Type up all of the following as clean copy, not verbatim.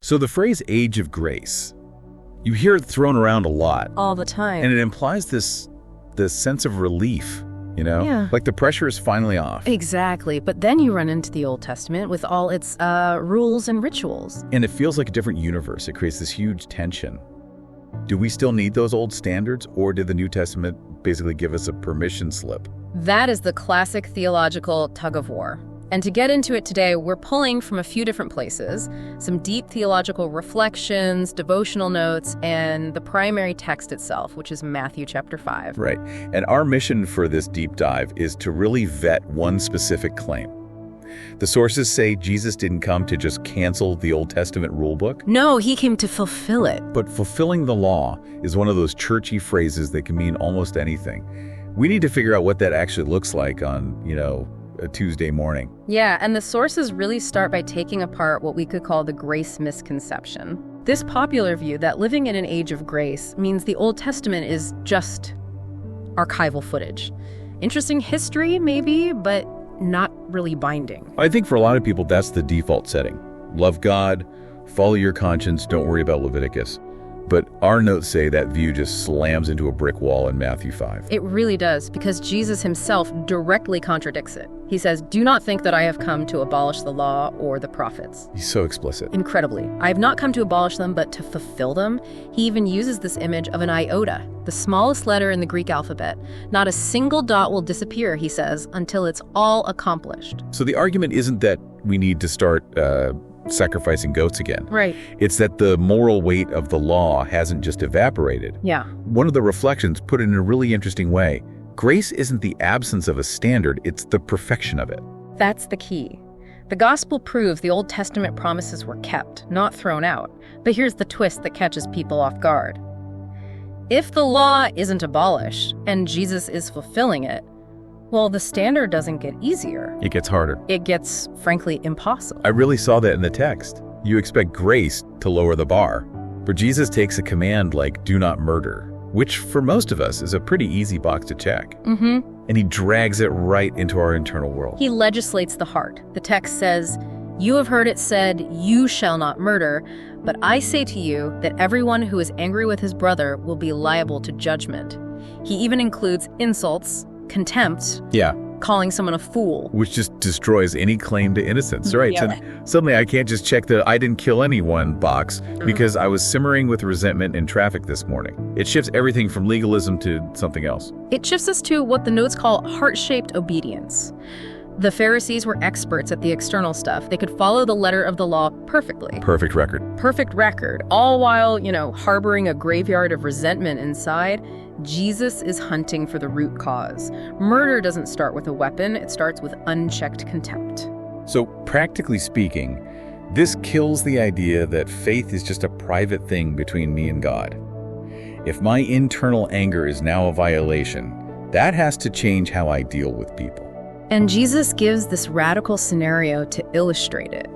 So the phrase age of grace, you hear it thrown around a lot. All the time. And it implies this sense of relief, Yeah. Like the pressure is finally off. Exactly. But then you run into the Old Testament with all its rules and rituals. And it feels like a different universe. It creates this huge tension. Do we still need those old standards, or did the New Testament basically give us a permission slip? That is the classic theological tug of war. And to get into it today, we're pulling from a few different places, some deep theological reflections, devotional notes, and the primary text itself, which is Matthew chapter 5. Right. And our mission for this deep dive is to really vet one specific claim. The sources say Jesus didn't come to just cancel the Old Testament rulebook. No, he came to fulfill it. But fulfilling the law is one of those churchy phrases that can mean almost anything. We need to figure out what that actually looks like on, a Tuesday morning. Yeah, and the sources really start by taking apart what we could call the grace misconception. This popular view that living in an age of grace means the Old Testament is just archival footage. Interesting history, maybe, but not really binding. I think for a lot of people, that's the default setting. Love God, follow your conscience, don't worry about Leviticus. But our notes say that view just slams into a brick wall in Matthew 5. It really does, because Jesus himself directly contradicts it. He says, "Do not think that I have come to abolish the law or the prophets." He's so explicit. Incredibly. "I have not come to abolish them, but to fulfill them." He even uses this image of an iota, the smallest letter in the Greek alphabet. Not a single dot will disappear, he says, until it's all accomplished. So the argument isn't that we need to start sacrificing goats again. Right. It's that the moral weight of the law hasn't just evaporated. Yeah. One of the reflections put it in a really interesting way. Grace isn't the absence of a standard, it's the perfection of it. That's the key. The gospel proves the Old Testament promises were kept, not thrown out. But here's the twist that catches people off guard. If the law isn't abolished, and Jesus is fulfilling it, well, the standard doesn't get easier. It gets harder. It gets, frankly, impossible. I really saw that in the text. You expect grace to lower the bar. But Jesus takes a command like, do not murder, which for most of us is a pretty easy box to check. And he drags it right into our internal world. He legislates the heart. The text says, "You have heard it said, 'You shall not murder,' but I say to you that everyone who is angry with his brother will be liable to judgment." He even includes insults, contempt, Yeah. calling someone a fool. Which just destroys any claim to innocence, right? Yeah. So suddenly I can't just check the I didn't kill anyone box because I was simmering with resentment in traffic this morning. It shifts everything from legalism to something else. It shifts us to what the notes call heart-shaped obedience. The Pharisees were experts at the external stuff. They could follow the letter of the law perfectly. Perfect record. Perfect record, all while, harboring a graveyard of resentment inside. Jesus is hunting for the root cause. Murder doesn't start with a weapon, it starts with unchecked contempt. So practically speaking, this kills the idea that faith is just a private thing between me and God. If my internal anger is now a violation, that has to change how I deal with people. And Jesus gives this radical scenario to illustrate it.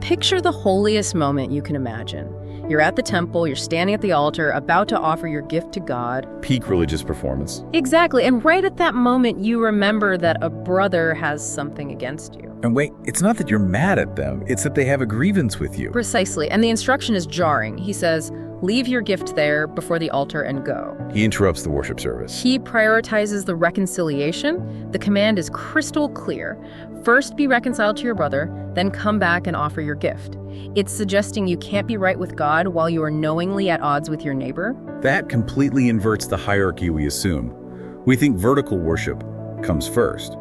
Picture the holiest moment you can imagine. You're at the temple, you're standing at the altar, about to offer your gift to God. Peak religious performance. Exactly, and right at that moment, you remember that a brother has something against you. And wait, it's not that you're mad at them, it's that they have a grievance with you. Precisely, and the instruction is jarring. He says, leave your gift there before the altar and go. He interrupts the worship service. He prioritizes the reconciliation. The command is crystal clear. First be reconciled to your brother, then come back and offer your gift. It's suggesting you can't be right with God while you are knowingly at odds with your neighbor. That completely inverts the hierarchy we assume. We think vertical worship comes first,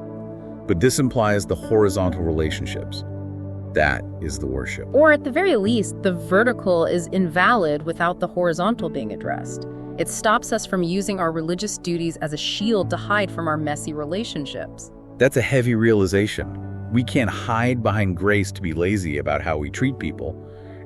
but this implies the horizontal relationships. That is the worship. Or at the very least, the vertical is invalid without the horizontal being addressed. It stops us from using our religious duties as a shield to hide from our messy relationships. That's a heavy realization. We can't hide behind grace to be lazy about how we treat people.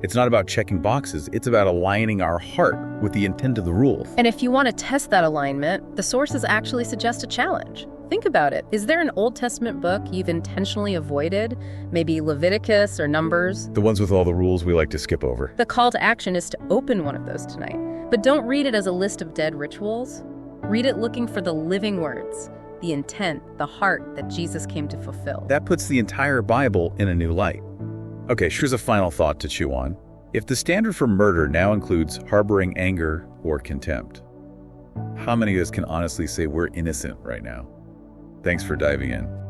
It's not about checking boxes, it's about aligning our heart with the intent of the rule. And if you want to test that alignment, the sources actually suggest a challenge. Think about it. Is there an Old Testament book you've intentionally avoided? Maybe Leviticus or Numbers? The ones with all the rules we like to skip over. The call to action is to open one of those tonight. But don't read it as a list of dead rituals. Read it looking for the living words, the intent, the heart that Jesus came to fulfill. That puts the entire Bible in a new light. Okay, here's a final thought to chew on. If the standard for murder now includes harboring anger or contempt, how many of us can honestly say we're innocent right now? Thanks for diving in.